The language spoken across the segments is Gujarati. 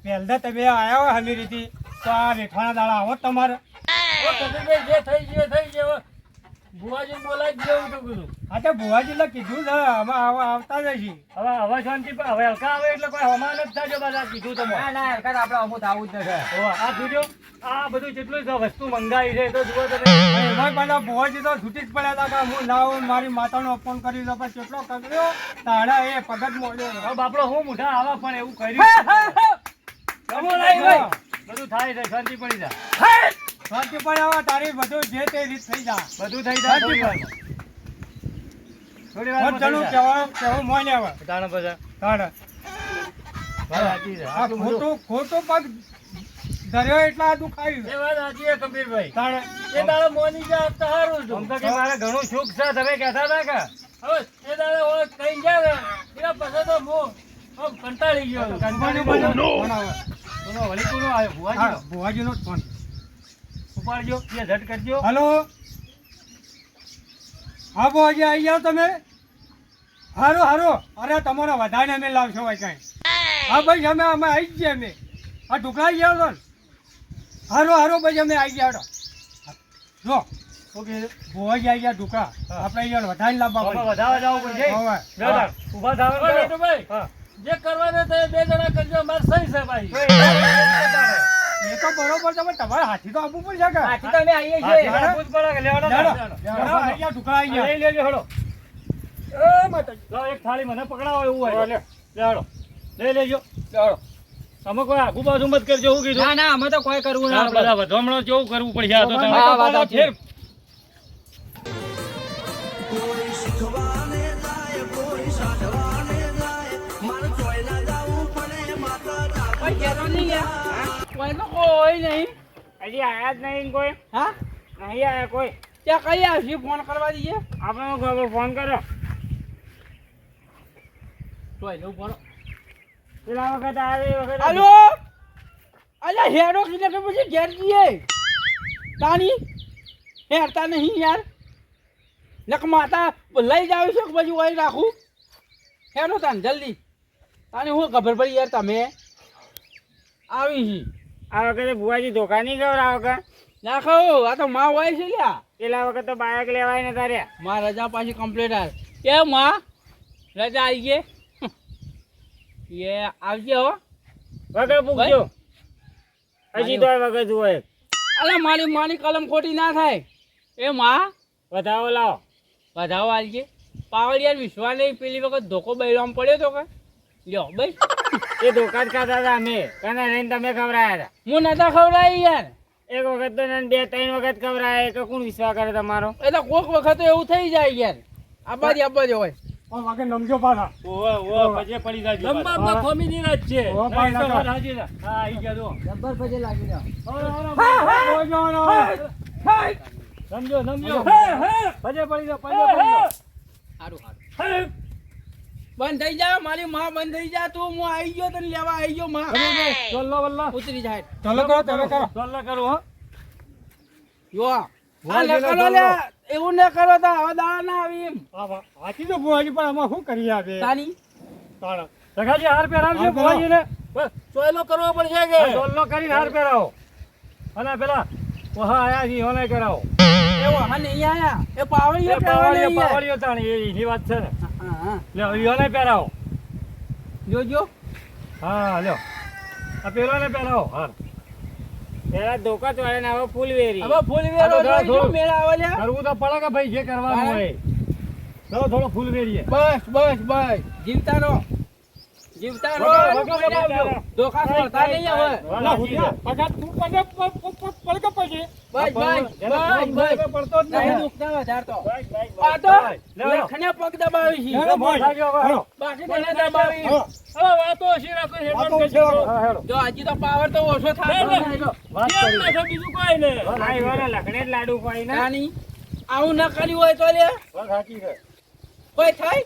પહેલા તમે આયા હોય હમી રીતિ તો આ વેઠવાના દાડા આવો તમારે કબીરભાઈ જે થઈ ગયો ભુવાજી બોલાવી દેવું તો કીધું. હા તો ભુવાજી એટલે કીધું છે અમે આવતા જ છીએ. હવે શાંતિ હવે હલકા આવે એટલે કોઈ હમાન જ થાજો બધા કીધું તમે. ના હરકત આપણે અમુક આવું જ નથી. આ જોજો આ બધું જેટલું વસ્તુ મંગાવી છે તો જુઓ તમે. એમાં પેલા ભુવાજી તો છૂટી જ પડ્યા હતા કે હું ના આવું મારી માતાનો અપમાન કરી દો પણ કેટલો કગડ્યો તાડા એ પગત મોડ્યો. હવે બાપડો હું મોઢા આવા પણ એવું કર્યું બધું થાય છે શાંતિ પડી જાય. શાંતિ પણ આવે તારી બધું જે તે રીત થઈ જાય. બધું થઈ જાય થોડી વાર ચલું કેવું મોને આવે તાણે પછી તાડા સાચી છે. આ ખોટું પગ ધર્યો એટલે આ દુખાયું. એ વાત સાચી છે કબીરભાઈ. તાણે એ દાડે મોની જે આપતા સારું હતું. આમ તો કે મારે ઘણું સુખ છે તમે કહેતા હતા કે હવે એ દાડે ઓળખ કઈ જાય ને એના પછી તો હું કંટાળી ગયો. કંટાળી ફોન આવે. વળી કોનો આવ્યો ભુવાજી હા, ભુવાજીનો જ ફોન. ઉપાડજો એ ઝટ કરજો. હલો હા ભુવાજી આવી જાઓ તમે. હારું અરે તમારો વધારે અમે લાવશો ભાઈ કાંઈ. હા ભાઈ અમે આવી જ છીએ અમે. આ ઢુકડા ગયા છો ને હારું ભાઈ અમે આવી ગયા જો ઓકે ભુવાજી આવી ગયા ઢુકડા આપણે અહીંયા વધારે લાવવા પડે. વધારે જવું પડશે. હવે. ઉભા થાવ જે કરવાના તે બે જણા કરજો મારે સહી છે ભાઈ. એ તો બરોબર છે પણ તમારે હાથી તો આપવું પડશે કે હાથી તો અમે આવીએ છીએ. આપવું જ પડે કે લેવાનો લેવડો. લેવાનો. આવી ગયા ઢુકડા આવી ગયા. લઈ લેજો હળો. લો એક થાળી મને પકડાવો એવું હોય લે હળો લઈ લેજો હળો. અમે કોઈ આગુ બાજુ મત કરજો એવું કીધું. ના અમે તો કોઈ કરવું ના. બધા વધમણો જેવું કરવું પડશે આ તો તમે. હા, વાત સાચી. ફેર કોઈ નહીં. હજી આયા જ નહીં કોઈ. હા નહીં આયા કોઈ. ત્યાં કઈ આવશે ફોન કરવા દઈએ. આપણે ફોન કર્યો તોય લો બોલો. પેલા વખત આવે એ વખત હાલો અલ્યા હેડો કીને કે પછી ઘેર જઈએ. તાની હેડતા નહીં યાર. નક માતા લઈ જાવ છો કે પછી વહી રાખું. હેડો તાન જલ્દી. તાની હું ખબર પડી યાર તમે આવી છી. આ વખતે ભુવાજી ધોકા નહીં ગવડાવો કે નાખો આ તો માં હોય છે લ્યા. પેલા વખત તો બાયક લેવાય ને તારે. માં રજા પાછી કમ્પ્લીટ આવે કે માં રજા આવી ગઈ. એ આવજે હો. વગર પૂછજો હજી તો વગર જુઓ એક અલે મારી કલમ ખોટી ના થાય. એ માં વધાવો લાવો. વધાવો આવજે. પાવડિયાર વિશ્વા નહીં પેલી વખત ધોકો બૈરામ પડ્યો તો કે લ્યો ભાઈ એ ધોકા જ ખાતા હતા અમે કને રહીને તમે ખવડાયા હતા. હું નતા ખવડાવી યાર. એક વખત તો નહીં, બે ત્રણ વખત ખવડાયા તો કોણ વિશ્વાસ કરે તમારો. એ તો કોક વખત એવું થઈ જાય યાર. આબાજ હોય. પણ વાગે નમજો પાછા. ઓવે પછી પડી જાય. લંબા ખોમી ની રાત છે. ઓવે પાછા. નહીં તો વાત સાચી છે. હા આવી ગયા જો. જબ્બર પજે લાગી રહ્યો. સમજો પજે પડી જાઓ સારું બંધ થઈ જા મારી માં બંધ થઈ જા તું. હું આવી ગયો તને લેવા આવી ગયો માં. ચોલ્લો વલ્લો ઉતરી જાય. ચાલો કરો તમે કરો. ચોલ્લો કરું હો. જો આ ન કરો લે એવું ન કરો તો આવા દાડા ના આવી એમ. હાથી તો ભુવાજી પણ આમાં શું કરી આપે તાની તાણા. સગાજી હાર પહેરાવજો હાર પહેરાવો. ભુવાજીને. બસ ચોલ્લો કરવો પડશે કે ચોલ્લો કરીને હાર પહેરાવો. અને પેલા ઓહા આયા જી ઓને કરાવો. એવો હા નહીં આયા. એ પાવડીઓ પાવળીઓ તાણી એની વાત છે ને. હા લ્યો ઈઓને પહેરાવો. જોજો હા લ્યો આ પેલોને પહેરાવો હાર. પેલા ધોકા ચોળે ને હવે ફૂલ વેરી. હવે ફૂલ વેરો જોઈજો મેળા આવે લ્યા. કરવું તો પડે કે ભાઈ જે કરવાનું હોય. ચલો થોડો ફૂલ વેરીએ. બસ જીવતા રહો ધોકા છોડતા નહીં હવે. ના, હુડિયા, પગાર તું પડે પડકે પછી. બસ પડતો જ નહીં નહીં. દુખતા વધારતો. બસ. આ તો લેવડો. લખને પગ દબાવી છે. હેડો ભાઈ. હેડો. બાકી મને દબાવી. હેડો. હવે વાતો હશી રાખો છે. વાતો હશી રાખો. હા, હેડો. જો હજી તો પાવર તો ઓછો થાય લે. છે. વાત કરી. બીજું કોઈ ને. ભાઈ વાળા લખણે જ લાડુ કોઈ ને. નાની આવું ન કર્યું હોય તો લે વાત સાચી છે. કોઈ થાય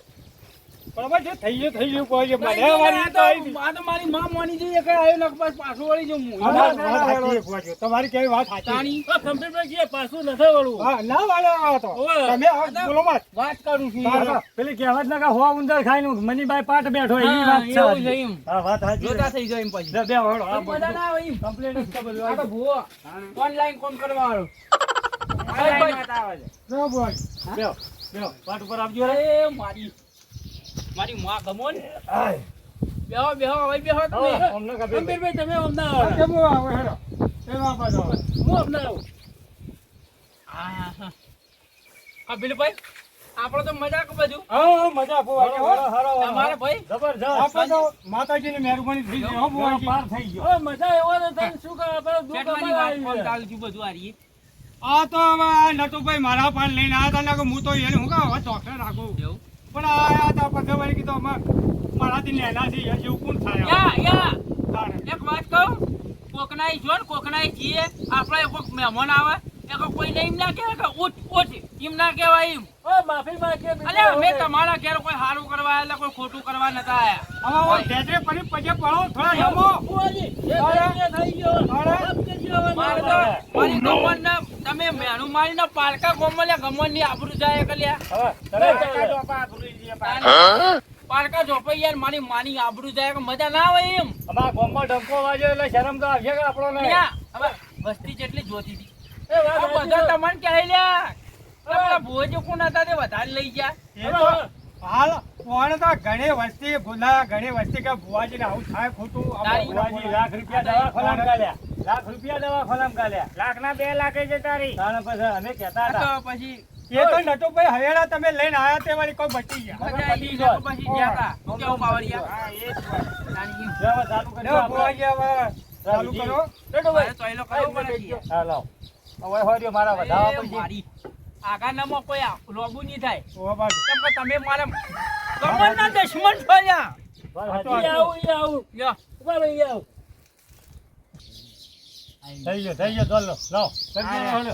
પણ હવે જે થઈ ગયું કોઈ છે. મને આ વારી તો આવી તો- આ તો મારી માં મોની જોઈએ કે આવ્યો ને બસ પાછું વળી જઉં હું. વાત સાચી છે, ભુવાજી. તમારી કેવી વાત સાચી. તાણી કમ્પ્યુટર કે પાછું નથી વળવું. હા, ના વાળો આવો તો. ઓવે. તમે આ બોલો મત. વાત કરું છું તારા. પેલી કહેવત ના કે હો ઉંદર ખાઈને મનીભાઈ પાટ બેઠો એવી હા, વાત છે એવું આજી. છે એમ. હા, વાત સાચી જોતા છે. થઈ જાય એમ પછી લે, બે વળો. આ મજા ના આવે એમ. કમ્પ્લેટ જ છે બધું. આ તો ભૂવો ઓનલાઈન કોમ કરવા વાળો જો ભુવાજી. બેહો, બેહો. પાટ ઉપર આપજો રે. અરે મારી માં ગમો ને બેહો બેહો હવે બેહો તમે હા, અમને ખબર. ગંભીરભાઈ તમે અમને આ કેવું આવે હેડો. એમાં પાછો આવે. હું અમને આવું કબીરભાઈ આપણો તો મજાક બધું હા, મજા ભુવાજી, હો. તમારે ભાઈ જબરજસ્ત. આપણે તો માતાજીની મહેરબાની થઈ ગઈ, હો ભુવાજી. પાર થઈ ગયો. હવે મજા એવો ને તને શું કરે આપણે દુઃખ કેટલાની અમારે વાત આવી ચાલે છે. બધું આ રહી આ તો હવે આ નટુભાઈ મારા પાન લઈને આવ્યા હતા ને કે હું તો એને હું કહું હવે ચોકને રાખું. એવું પણ આ આયા હતા પછી વળી કીધું મારાથી નેના છે યાર, જેવું કોણ થાય હવે? યા તારે. એક વાત કહું કોકનાઈ જો ને કોકનાઈ જીએ આપણે કોક મહેમાન આવે એ કોઈ એમ ના કહેવાય કે ઉઠ ઉઠ એમ ના કહેવાય એમ માફી માંગે અલ્યા મેં તમારા ઘેર કોઈ સારું કરવા આયેલા કોઈ ખોટું કરવા નતા આયા હવે હું ઢેઢે પડી પગે પડો, થોડા નમો. મારે તો મારી ગમનને તમે મેણું મારીને પાલકા ગોમલ્યા ગમનની આબરૂ જાય કે લ્યા પાલકા ઝોપાઈ યાર મારી માની આબરૂ જાય કે મજા ના આવે એમ અમારા ગામમાં ડંકો વાગ્યો એટલે શરમ તો આવશે કે આપણો ને. લ્યા, હવે વસ્તી જેટલી જોતી હતી આ બધા તમને ક્યાં લ્યા આપણા ભુવોજી કોણ હતા તે વધારે લઈ ગયા એ તો હાલ કોણ તો ઘણી વસ્તી ભૂલા, ઘણી વસ્તી કે ભુવાજીને આવું થાય ખોટું. તારી ભુવાજી લાખ રૂપિયા દવા ખોલામ ગાલ્યા. લાખ રૂપિયા દવા ખોલામ ગાલ્યા. લાખના 2 લાખ છે તારી તાણે પછી અમે કહેતા હતા. તો પછી એ તો નટુભાઈ હવેડા તમે લઈને આયા તે વળી કોઈ બચી ગયા. મજા આવી ગઈ તો પછી ગયા તા હું કેવું પાવરિયા તારી જો હવે ચાલુ કરી લ્યો, ભુવાજી હવે ચાલુ કરો. મારે તો એલો કરવો પડે છે હા, લાવો. હવે હોય મારા વધાવા એ પછી. મારી આગાનામાં કોઈ લોબુ નહીં થાય ઓ બાજુ. કેમ કે તમે મારા ગમનના દુશ્મન છો લ્યા વાત તો સાચી. લ્યો થઈ ગયો ચાલો લાવો. કરી દો, હાલો.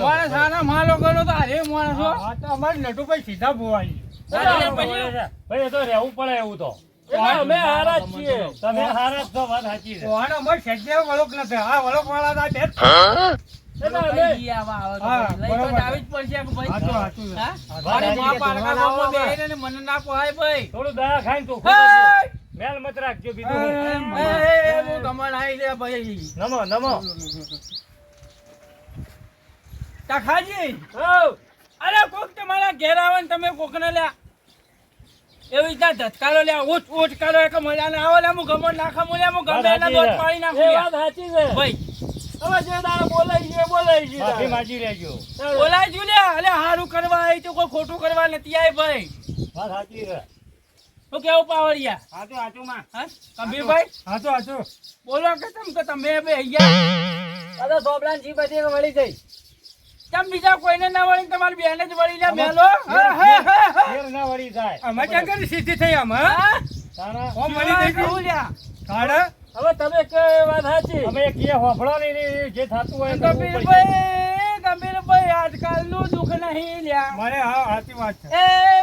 મારા સારા માલો કરો તો અરે માણસ હો. હા, તો અમારે નટુભાઈ સીધા ભુવાજી. ભાઈ એ તો રહેવું પડે એવું તો. અમે હારા જ છીએ. તમે હારા જ છો, વાત સાચી છે. કોણ અમારે સજ્જે વળોક નથી. આ વળોક વાળા હતા બે. ભાઈ આવા આવે તો હા, પછી લઈ તો બરોબર. આવી જ પડશે કે ભાઈ. હાચું, હાચું છે. હા? વાત મારી સાચી માં છે, પારકા તમારા ગામમાં આવા બેહીને ને મને ના પોહાય ભાઈ. થોડું દયા ખાઈને તું હે! મેલ મત રાખજો એ, બીજું એ, હું ગમન આઈ લે ભાઈ. નમો નમો. ટખાજી અરે કોક તમારા ઘેર આવે ને તમે કોકને લ્યા એવી રીતના ધતકારો લ્યા ઉઠ ઉઠ કરો એક મજા ના આવે લે હું ગમન નાખા મુલ્યા હું ગમે એના દોત પાડી નાખું લ્યા. ભાઈ માફી માંગી લેજો. બોલાય જો લ્યા અલે હારું કરવા આવી તો કોઈ ખોટું કરવા નથી આવી ભાઈ. વાત સાચી છે. હું કેવું પાવડિયા હાચું, હાચું માં. હા કબીરભાઈ હાચું, હાચું. બોલો કે તમે બે અહીંયા કેમ બીજા કોઈને ના વળી તમારી બેન જ વળી લે મેલો હા, હા, હા, હા. ફેર ના વળી જાય. અમે ક્યાં કરી સીધી થઈ આમ, હા? હા? તાણા ઓ મળી થઈ ગયું. કહું લ્યા. તારે? હવે તમે કે વાત સાચી. અમે કે હોફળો નહીં ને જે થાતું હોય એ કરવું પડશે. ગંભીરભાઈ આજકાલનું દુઃખ નહીં લ્યા મારે હા સાચી વાત છે. એ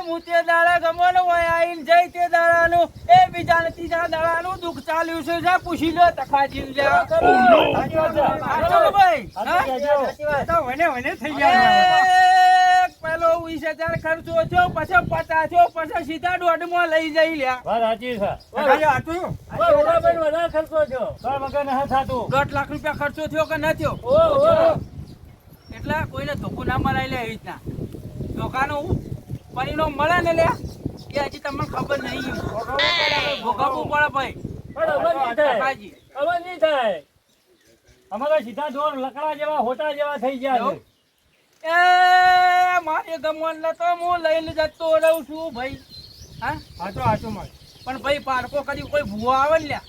હું તે દાડા ગમવાનો હોય આઈને જઈ તે દાડાનું એ બીજા ત્રીજા દાડાનું દુઃખ ચાલ્યું છે જા પૂછી લો તખાજી લ્યા. સાચી વાત છે. સાચું ભાઈ સાચી કહેજો. તો વને વને થઈ જાય. એક પેલો 20,000 ખર્ચો થયો પછી 50 થયો પછી સીધા દોઢમાં લઈ જઈ લ્યા વાત સાચી છે. કાકા, હાચું? વધારે ખર્ચો થયો. કઈ વગર નહીં થાતું. 1.5 લાખ રૂપિયા ખર્ચો થયો કે ન થયો એટલે કોઈને ધોકું ના મરાય લે એવી રીતના ધોકાનું પરિણામ મળે ને લે એ હજી તમને ખબર નહીં ભોગવવું પડે ભાઈ. પણ હવે નહીં થાય. કાકાજી. હવે નહીં થાય. અમારા સીધા દોર લકડા જેવા હોટા જેવા થઈ ગયા છે. એ મારે ગમન તો હું લઈને જતો રહું છું ભાઈ હા હાચું, હાચું માં. પણ ભાઈ પારકો કદી કોઈ ભૂવા આવે ને લ્યા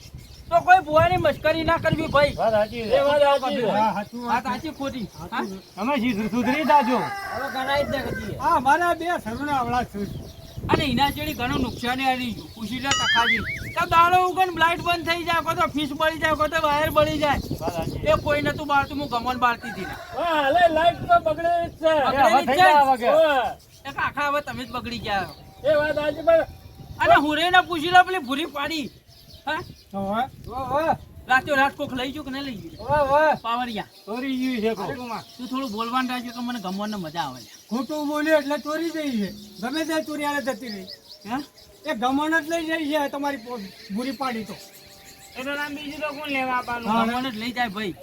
તો કોઈ ભૂવાની મશ્કરી ના કરવી ભાઈ. વાત સાચી છે. વાત સાચી છે. હા, હાચું આ વાત. સાચી ખોટી હા? અમે સુધરી જાજો. હવે ગણાય જ ને કદી હા, મારા બે સરુના અવળા છું. અને એના જેડી ઘણું નુકસાની આવી ગયું પૂછી લે તકાજી તો દાડો ઉગન લાઈટ બંધ થઈ જાય કોઈ તો ફીસ બળી જાય કોઈ તો વાયર બળી જાય એ કોઈ નતું બાળતું હું ગમન બાળતી હતી હા હાલે લાઈટ તો બગડે જ છે બગડેલી હવે જ થઈ છે. ગયા વગર. ઓવે. એ કાકા હવે તમે જ બગડી ગયા એ વાત આજે પણ અને હુરેને પૂછી લે પેલી ભૂરી પાડી હા વાહ વાહ રાત્યો રાત કોક લઈ ગયો કે નહીં લઈ ગયો વાહ વાહ પાવરિયા ચોરી ગયું છે કોક. તું થોડું બોલવાનું રાખજો કે મને ગમવાનું મજા આવે ખોટું બોલ્યો એટલે ચોરી જઈ છે ગમે તે ચોરી આલે જતી રહી હે એ ગમણ જ લઈ જાય છે તમારી બુરી પાડી તો એનું નામ બીજું તો કોણ લેવા આપવાનું? ગમવાનું જ લઈ જાય ભાઈ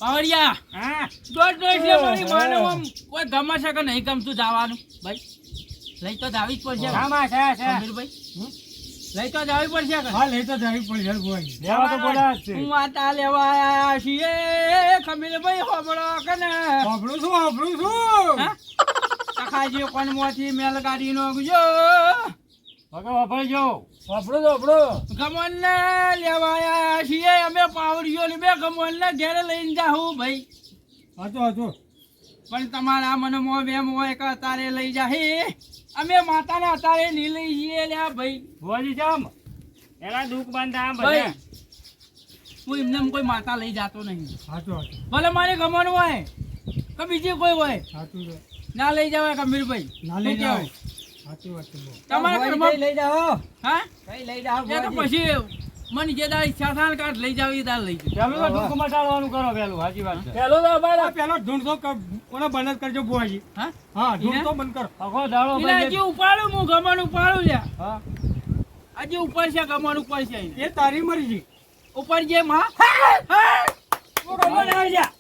પાવરિયા હા દોઢ એટલે મારી માને આમ કોઈ ગમે છે કે નહીં ગમતું જવાનું ભાઈ લઈ તો જાવી જ પડશે આમાં છે ગંભીરભાઈ લઈ તો જાવી પડશે કે હા લઈ તો જવી પડશે ભુવાજી લેવા તો બોલા જ છે. હું વાતા લેવા આયા છીએ ખમીરભાઈ હોબળો કે ને આપણું શું હા? તખાજી કોનમાંથી મેલગાડી નો ગુજો વગર વાપરજો. વાપરો તો વાપરો. ગમનને લેવા આયા છીએ અમે પાવડીઓ ને બે ગમનને ઘેરે લઈને જાહું ભાઈ હતું પણ તમારા મનમાં વેમ હોય કે તારે લઈ જાહે અમે માતાને અત્યારે નહીં લઈ જઈએ લ્યા ભાઈ ભુવાજી જામ. એના દુઃખ બાંધા આમ ભાઈ બધા. હું એમને એમ કોઈ માતા લઈ જાતો નહીં હતું ભલે મારે ગમન હોય કે બીજી કોઈ હોય હતું ના લઈ જવાય ગંભીરભાઈ ના લઈ શું જાઓ કહેવું? સાચી વાત છે બહુ. તમારા ઘરમાં લઈ જાઓ હા કઈ લઈ જાઓ એ તો પછી મને જે દાળ ઈચ્છા થાય ને કાંઈ લઈ જાવ એ દાળ લઈ જાવ તમે તો દુઃખ મટાડવાનું કરો પેલું. સાચી વાત છે. પેલું તો અમારે આ પેલો ઢૂંઢતો કોને બંધ જ કરજો ભુવાજી હા હા ઢૂંઢતો બંધ કરો આખો દાડો એટલે ભાઈ હજી ઉપાડું હું ગમન ઉપાડું લ્યા હા હજી ઉપર છે ગમન ઉપર છે એને. એ તારી મરજી ઉપર જે માં હું ગમન આવી જા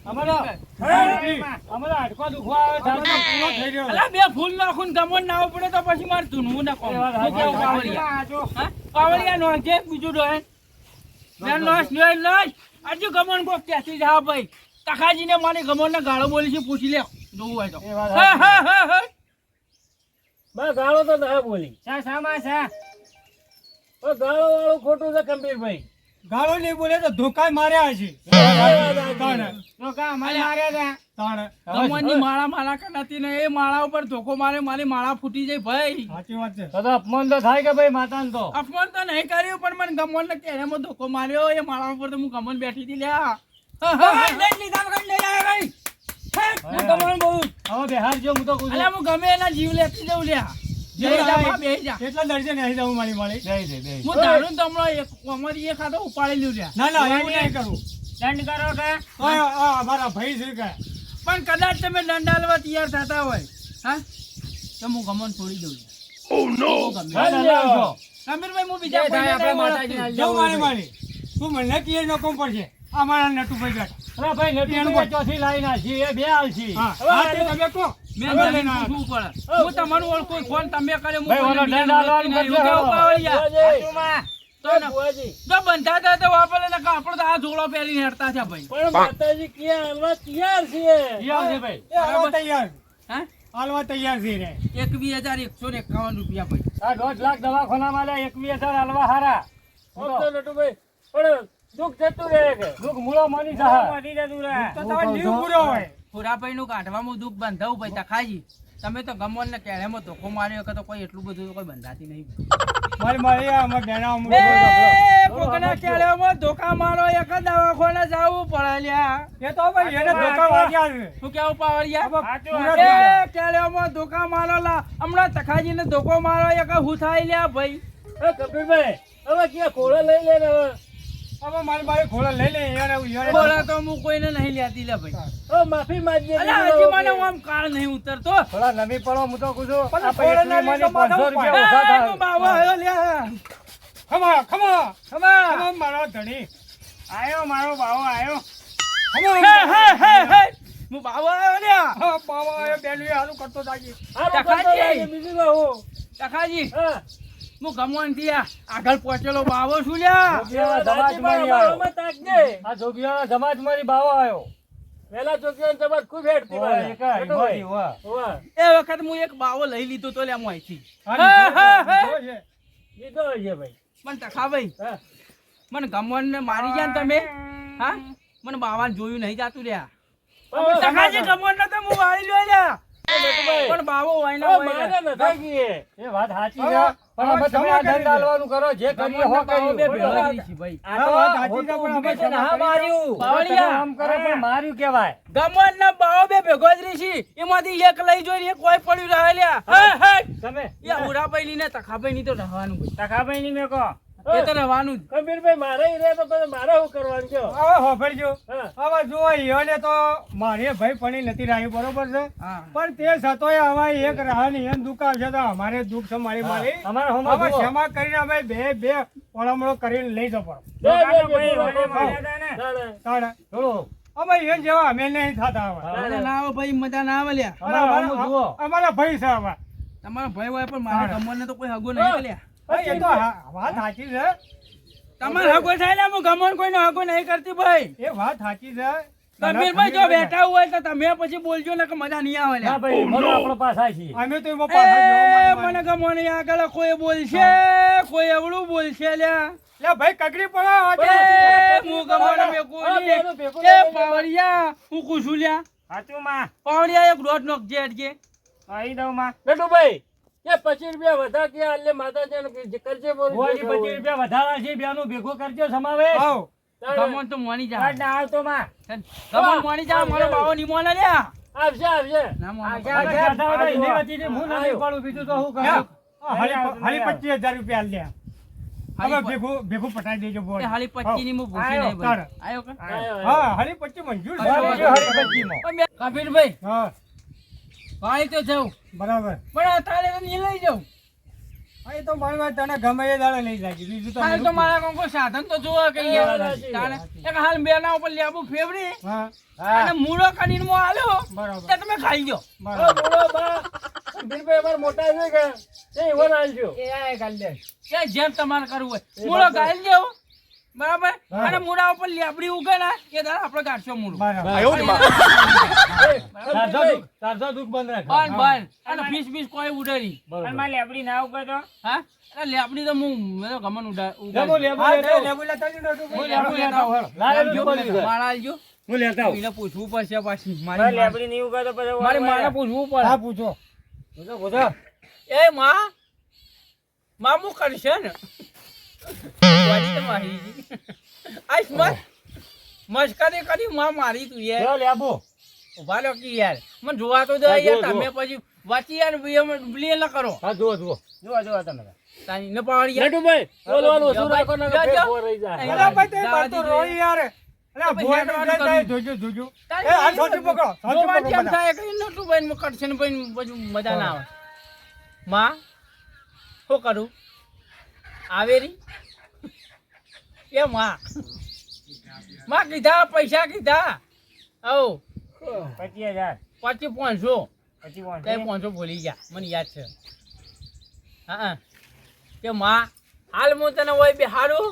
અમારા હાડકો દુખવા આવે આ બધો છે. પૂરો થઈ રહ્યો અલા બે ફૂલ નાખું ને ગમન ના આવવું પડે તો પછી મારે ધૂનવું ના કોમ એ વાત હું કેવું સાચી. પાવડિયા હા? પાવડિયા નો છે બીજું ડોહે મેં નોશ હજુ ગમન કોક ત્યાંથી જા ભાઈ તખાજીને મારી ગમન ને ગાળો બોલી છે પૂછી લે જોવું હોય તો એ વાત હા, સાચી. હા, હા, હા. બસ ગાળો તો ના બોલી. શામાં શા? ઓ ગાળો વાળું ખોટું છે ગંભીરભાઈ. ગાળો નહીં બોલે તો ધોકા માર્યા છે તાણે તો કા મને માર્યા હતા. તાણે ગમનની માળા માળા કે નથી ને એ માળા ઉપર ધોકો મારે મારી માળા ફૂટી જાય ભાઈ સાચી વાત છે તો અપમાન તો થાય કે ભાઈ માતાને તો. અપમાન તો નહીં કર્યું પણ મને ગમન ને કેરેમાં ધોકો માર્યો એ માળા ઉપર તો હું ગમન બેઠી હતી લ્યા હા, હા, હા. ગમન બહુ હવે બેહારજો હું તો કહું છું. અલ્યા હું ગમે એના જીવ લેતી જઉં લ્યા બેહી જા બા, બેહી જા. કેટલા દર્જે નહીં જવું મારી માળી જય જય જય. હું ધારું ને તો હમણાં અમારી એ ખાતો ઉપાડી લ્યું લ્યા ના ના એવું નહીં કરું દંડ કરો કે આ અમારા ભાઈ છે કે પણ કદાચ તમે દંડાલવા તૈયાર થતા હોય હા તો હું ગમન છોડી દઉં દંડ લાવજો. સમીરભાઈ હું બીજા કોઈને નહીં ઓળખતી. જવું મારી માળી તું મને કીએ નો કોમ પડશે અમારા નટુભાઈ બેઠા અરે ભાઈ નટુ ભાઈ ચોથી લાઈન આછી એ બે આવશી. હા હવે હા તે તમે કહો મેં હવે જમીન લઈને આવ્યા. પૂછવું પડે હું તમારું ઓળખું ફોન તમે કરે હું ભાઈ ઓલો કોઈને દંડ બીજાને આલવાનું ઓળખતી નહીં. હું કેવું પાવડિયા? હાચુમાં. તો ને, જો બંધાતા તો વાપરે ને આપણો તો આ જોડો પહેરીને હેરતા છે ભાઈ પણ માતાજી ક્યાં હાલવા તૈયાર છીએ. તૈયાર છે ભાઈ. એ હાલવા તૈયાર હા હાલવા તૈયાર છે રે 21,151 રૂપિયા ભાઈ આ 1.5 લાખ દવાખાનામાં લે 21,000 હાલવા હારા. નટુભાઈ પણ દુઃખ જતું રહે કે દુઃખ મૂળો મની જાય. મની જતું રહે. તો તમારો જીવ પૂરો હોય ખોરાભાઈ નું કાઢવામાં દુઃખ બંધાવું ભાઈ તખાજી તમે તો ગમન ને કેળેમાં ધોકો માર્યો કે તો કોઈ એટલું બધું તો કોઈ બંધાતી નહીં મારી મારી અમાર બેના એ કોકના કેળેમાં ધોકા મારો એક જ દવાખાને જાવું પડે લ્યા એ તો ભાઈ એને ધોકા વાગ્યા છે શું કેવું પાવડિયા સાચું એ કેળેમાં ધોકા મારો લા હમણાં તખાજીને ધોકો મારો એક હું થાય લ્યા ભાઈ એ કબીરભાઈ હવે ક્યાં કોળો લઈ લે ને હવે. હવે મારી મારી ખોળા લઈ લે યાર બોલા તો હું કોઈને નહીં લેતી લે ભાઈ હવે માફી માંગજે. અલ્યા હજી મને આમ કાળ નહીં ઉતરતો થોડા નમી પડો હું તો કહું છું. પણ આ ખોળા પૈસા ના મને લીધો માથા 500 રૂપિયા ઉપર. ઓછા એ, થાય. હું બાવા આવ્યો લ્યા ખમા ખમા ખમા. ખમા મારો ધણી આયો મારો બાવો આયો. હે, ખમા હે, હે, હે. હું બાવા આવ્યો લ્યા હા બાવા એ બેનું હાલું કરતો તાજી હારું ટકાજી. કરતો રહેજે, બીજું તો હું. તખાજી હા. હું ગમવાન થી આગળ પહોંચેલો બાવો છું લ્યા જોગીવાળા સમાજમાંથી આવ્યો. આ જોગીવાળા સમાજમાંથી બાવો આવ્યો. પેલા જોગીવાળા સમાજ ખૂબ હેડતી ઓય, મારે. એકાય, નટુભાઈ. વાહ. હોવે. એ વખત હું એક બાવો લઈ લીધો તો લ્યા હું અહીંથી લીધો હશે ભાઈ. પણ તખાભાઈ હા. મને ગમવાન ને મારી ગયા ને તમે હા મને બાવાને જોયું નહીં જાતું લ્યા પણ તખાજી ગમવાન ને તો હું વાળી લ્યો લ્યા પણ બાવો હોય ને ઓ, હોય ને. મારે નથી કીએ. એ વાત સાચી હવે- છે પણ હવે અમે તમે ક્ષમા આ દંડ કરી દો. આલવાનું કરો જે કરીએ હો ગમનના બાવો બે કર્યું. ભેગા કરી છે ભાઈ. આ હા, તો વાત સાચી છે, હોતું પણ ઊભી અમે છે ને, હા ક્ષમા માર્યું. બાવળિયા. તમે આમ કરો પણ માર્યું કહેવાય. ગમનના બાવો બે ભેગો જ રહી છે. એમાંથી એક લઈ જોઈને એક કોઈ પડ્યું રહે લ્યા. હે, હે. તમે યા હુરાભાઈ ને તખાભાઈ ની તો રહેવાનું ભાઈ. તખાભાઈ ની મેકો એ તો રહેવાનું જ. કબીરભાઈ મારે ઈ રહે તો પછી મારે શું કરવાનું કયો? હવે હોભળજો. હા. હવે જુઓ ઈયોને તો મારે ભાઈ પણી નથી રાહી બરોબર છે હા. પણ તે છતાંય હવે એક રાહની એમ દુઃખ આવશે તો અમારે દુઃખ છે મારી મારી અમારે હોમાં હવે જુઓ. ક્ષમા કરીને અમે બે ઓળમણો કરીને લઈ જવો બે, બે, બે, ભાઈ, બોલો, વડે બોલો. માર્યા હતા ને. ના, ના. તાણે થોડું. અમે ઈયોને જેવા અમે નહીં થતા હવે હા. ના આવે ભાઈ મજા ના આવે લ્યા. અને અમારા હોમું જુઓ. અમારા ભાઈ છે હવે તમારો ભાઈ હોય પણ મારા હા. ગમનને તો કોઈ હગો નહીં લ્યા. ભાઈ, એ તો વાત સાચી છે તમારે હગો થાય ને હું ગમન કોઈનો હગો નહીં કરતી ભાઈ. એ વાત સાચી છે ગંભીરભાઈ જો બેઠા હોય તો તમે પછી બોલજો ને કે મજા નહીં આવે ના લ્યા. ભાઈ બોલો આપણો પાછા છીએ. અમે તો એમાં પાછા એ જવા મને ગમો નહીં આગળ કોઈ બોલશે કોઈ એવડું બોલશે લ્યા. લે ભાઈ કકડી પડો એ હું ગમોને મેકું હા, નહીં. બેનો ભેગો એ લઈ પાવડિયા હું કુછું લ્યા. સાચું માં પાવડિયા એક દોઢ નોખજે અડજે. આવી દઉં માં. નટુભાઈ, કે 25 રૂપિયા વધા કે આલે માતાજીને કે કરજે બોલ. ભુવાજી 25 રૂપિયા વધારા છે બેનું ભેગું કરજો સમાવેશ. આવ ગમન તો મોની જા. કાઢ ના આવતો માં. ગમન મોની જા મારો બાવો નહીં મોને લ્યા. આવશે આવશે. ના મોને. આ ગાધા હોય તો એની વચ્ચેથી હું નથી પાડું, બીજું તો શું કરું? હાલી 25,000 રૂપિયા આલ દે હવે હાલી ભેગું પટાઈ દેજો બોલ એ હાલી 25 ની હું ભૂખી આયો, નહીં ભાઈ. તારે. આયો કે? આયો, હા આયો. હાલી 25 મંજૂર છે બરાબર. બરાબર, હાલી 25 માં. પણ કબીરભાઈ હા ભાઈ તો જાઉં બરાબર પણ અત્યારે તો નહીં લઈ જાઉં. હા, એ તો મારી વાત તને ગમે એ દાડે લઈ જાય બીજું તો હાલ તો મારા કોઈ સાધન તો જોવા કઈ હા, યાર. સાચી તાણે એક હાલ બેના ઉપર લેબુ ફેવરી હા અને મૂળો કાઢીને મો આલ્યો બરાબર તે તમે ખાઈ ગયો. હા, બરાબર બોલો બા. કબીરભાઈ અમારા મોટા છે કે એ ઈવન આલજો. કે જેમ તમારે કરવું હોય મૂળો ગાળી દેવો બરાબર હા. અને મૂળા ઉપર લેબડી ઉગે ને એ દાડે આપણે ગાઢશો મૂળો. બરાબર ચારસો દુઃખ બંધ રાખ. બંધ બંધ અને ફીસ કોઈ ઉડે નહીં. અને માં લેબડી ના ઉપર તો હા એટલે લેબડી તો મેં તો ગમન લેબુ ઉડાડી. લેબુ હા, લેતો. લેબુ લેતા જજો નટુ હું ભાઈ. લેબુ લેતા આવું, હેડો. લાવેલું જ પડ્યું છે. મારા આલજો. હું લેતા આવું. એને પૂછવું પડશે પાછી હવે મારી લેબડી નહીં ઉગે તો પછી મારી માને પૂછવું પડે. હા પૂછો પૂછો, પૂછો. એ માં હું કરશે ને વાડી તો મારી આઈશ મસ્કરી કરી માં મારી તું યાર લ્યો લેબુ. ઉભા લો કે યાર મને જોવા તો દે હા, યાર જુઓ, તમે પછી વાંચી યાર બલી ના કરો હા જુઓ જુઓ જુઓ જુઓ તમે. તાની ન પાડી યાર નટુભાઈ, બોલવાનું ઓછું જાઓ રાખો ને જાઓ, ફેર જાઓ. ફોર રહી જાય. અરે ભાઈ તે જવા બાતો દીધો રોઈ યાર અરે પછી ભુવા હેડવાનું તો જાય કરવું. જોજો તારી એ આ ઈ સોચી પકડો સોચી જોવા પકડો જેમ બધા. થાય કે નટુ ભાઈ ને કરશે ને ભાઈ બધું મજા ના આવે માં શું કરું આવેરી એ માં કીધા પૈસા કીધા ઓ 25,000. પછી 500 પછી કોણ તે 500 ભૂલી ગયા મને યાદ છે હા કે માં હાલ હું તને હોય બેહાડું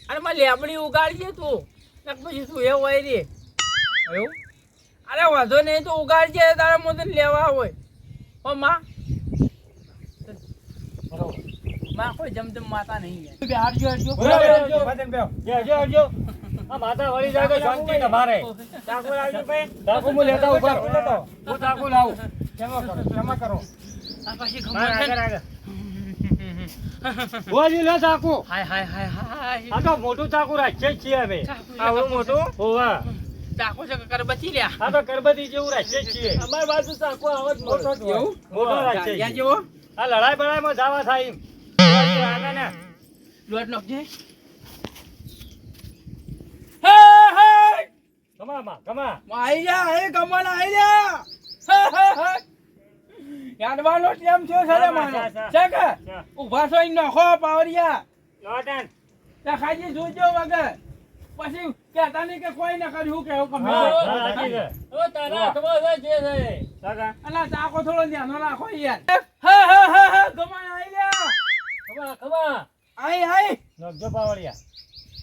અને માં લેબડી ઉગાડજે તું ને પછી તું એ હોય રે એવું અરે વાંધો નહીં તો ઉગાડજે તારે હું તને લેવા હોય ઓ માં માં કોઈ જમજમ માતા નહીં યાર બેહાડજો હરજો બરાબર, બધાને બેહો. બેસજો, બેસજો. આ માથા વળી જાય તો શાંતિ તમારે. ચાકુ લાવજો ભાઈ. ચાકુ હું લેતા આવું, ચાકુ બરાબર. લેતો. હું ચાકુ લાવું. ક્ષમા કરો આ પછી માર ખબર આગળ, છે આગળ. ભુવાજી લે ચાકુ. હાય હાય હાય હાય આ તો મોટું ચાકુ રાખીએ જ છીએ અમે. ચાકુ આવડું મોટું? હોવા. ચાકુ છે કે કરબતી લ્યા આ તો કરબતી જેવું રાખીએ જ છીએ. અમારી બાજુ ચાકુ આવે જ મોટો મળે. જ હોય. એવું મોટો રાખીએ યા છીએ. જેવો આ લડાઈ બડાઈમાં જાવા થાય એમ. ભુવાજી આગળ ને. લોટ નાખજે હે હે કમામાં, કમા. આઈ જા હે કમલ આઈ જા હે હે યાદવાનો ટેમ થયો છે રે માનો છે કે ઉભા છો ઈ નખો પાવરિયા લોટન. તે ખાજી જોજો વગર પછી કહેતા નહીં કે કોઈ ન કર્યું કેવું કમ હા, હા, સાચી છે. હવે તારા હાથમાં છે જે છે. કાકા. અલા ચાકો થોડો ધ્યાનો રાખો યાર હે હે હે હે ગમાય આઈ જા ખમા, ખમા. આઈ આઈ નખજો પાવડિયા.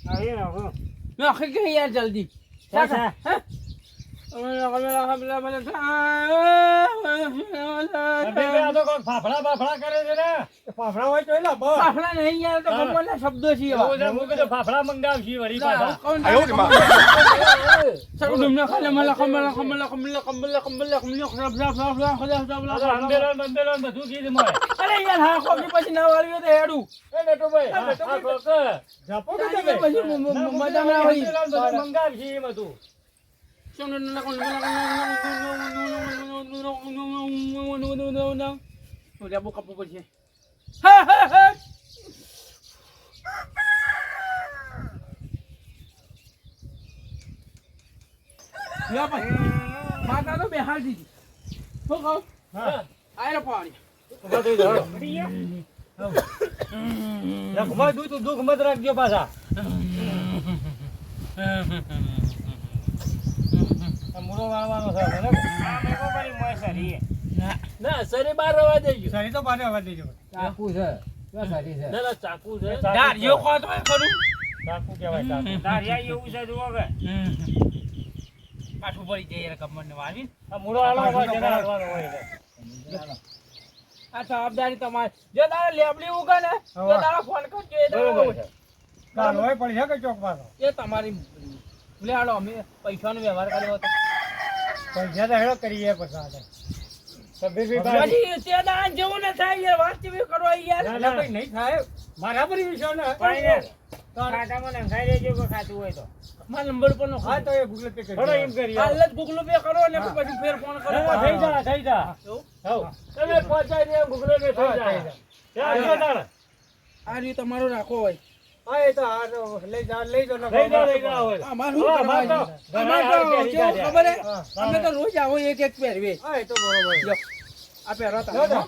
આવી નાખો. નખી કે યાર જલ્દી છે, છે. હે સંજયભાઈ, આ તો કોક ફાફડા બાફડા કરે છે ને. ફાફડા હોય તો એલા બસ. ફાફડા નહીં યાર, તો ભગવાનના શબ્દો છે એવા. એવું છે, હું કીધું ફાફડા મંગાવશી વળી પાછા. આ તો હંબેલો ને બંબેલો ને બધું કીધું મોય. અરે યાર, હા, ખોખી પછી ના વાળવી તો હેડું. એ નટુભાઈ, આ કોક જપો કે પછી તમે? મજા ના હોય. હંબેલો ને બધું મંગાવશી એમ હતું. લેબુ કાપવું પડશે. હા, હા, હા. લ્યો ભાઈ, માતા તો બેહાડી દીધી. શું કહું? હા. આયરો પાણી. ઉભા થઈ જાઓ. રખમાં દુઃખ મત રાખજો પાછા. આ મૂળો વાળવાનો છે મને. ના, શરીર બહાર રવા દેજો. સરી તો પાછળ આવવા દેજો. ચાકુ છે. ના, ના, ચાકુ છે. દાઢીઓ ખાતો હોય ખરું? ચાકુ કહેવાય, ચાકુ. એવું છે જુઓ કે. કાઠું પડી જાય યાર, કમરને વાળી. આ મૂળો હાલવાનો હોય, જેને હાલવાનો હોય એટલે. આ જવાબદારી તમારી. જો તારે લેબડી ઉગે ને તો હવે. તારો ફોન કરજો. એ બરોબર તમારો. છે. કાલ હોય પણ છે કે ચોક પાછો? એ તમારી લે હાલો, અમે પૈસાનો વ્યવહાર કર્યો હતો. પૈસા તો હેડો કરીએ પછી આગળ. સભ્યભાઈ ભાઈ. પછી તે દાન જેવું ને થાય યાર, વાત કેવી કરો યાર. ના, એટલે ભાઈ નહીં થાય. મારા પર વિશ્વાસ ને ભાઈ ને ખાતામાં નંખાઈ દેજો કોઈ ખાતું હોય તો. મારા નંબર પર નો હા તો એ ગૂગલ પે કરી થોડો એમ કરીએ. હાલ જ ગૂગલ પે કરો ને પછી ફેર ફોન કરો. ના, ના, થઈ જા, થઈ જા. એવું? હઉ. તમે પહોંચાડી દે, ગૂગલ પે થઈ જાય. ત્યાં જો તારે. આ રીતે તમારો રાખો હોય. હા એ તો હા તો લઈ જાઓ લઈ જાઓ, લઈ જાઓ હોય. અમારું હા, શું અમારે તો કરવાનું? ઘણા અમારે તો પહેરી કેવું કાઢ્યા. ખબર હે? હા. અમે તો રોજ આવો એક એક પહેરવે. હા એ તો બરોબર. જો આ પહેરો તમે. લો તો.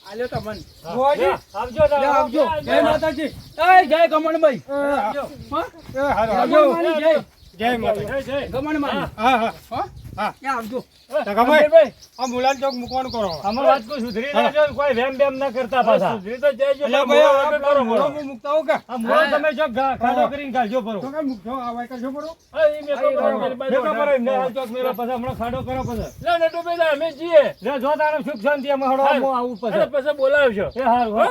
આલ્યો તમને. હા, ભુવાજી. લે, આવજો તારે. લે, આવજો. જય માતાજી. એ જય ગમણભાઈ. આવજો. હા? એ હારો હારો. ગમણમાની જય. જય માતાજી. જય, જય. ગમણમાની. હા હા હા? હા. ત્યાં આવજો. તો ગમે ભાઈ, આ મુલાન ચોક મૂકવાનું કરો. આમાં વાત કોઈ સુધરી લેજો, કોઈ વેમ બેમ ના કરતા પાછા. સુધરી તો જજો, એટલે પણ ભાઈ મૂળો આ વગર કરો મૂળો મૂળો. મૂકતા હો કે? આ મૂળો તમે જો ખાધો હા. કરીને ખાજો પરો. તો કઈ મૂકજો આ વાય કરજો પડો. હા, ઈ મેકો કરો, બરોબર. મેકો કરો, એમને હાલ ચોક મેલો, પછી હમણાં ખાડો કરો પછી. લે, નટુભાઈ, લે, અમે જઈએ. લે, જો તારે સુખ શાંતિ અમે હળો, હું આવું પછી. પછી બોલાવજો. એ હારું, હો.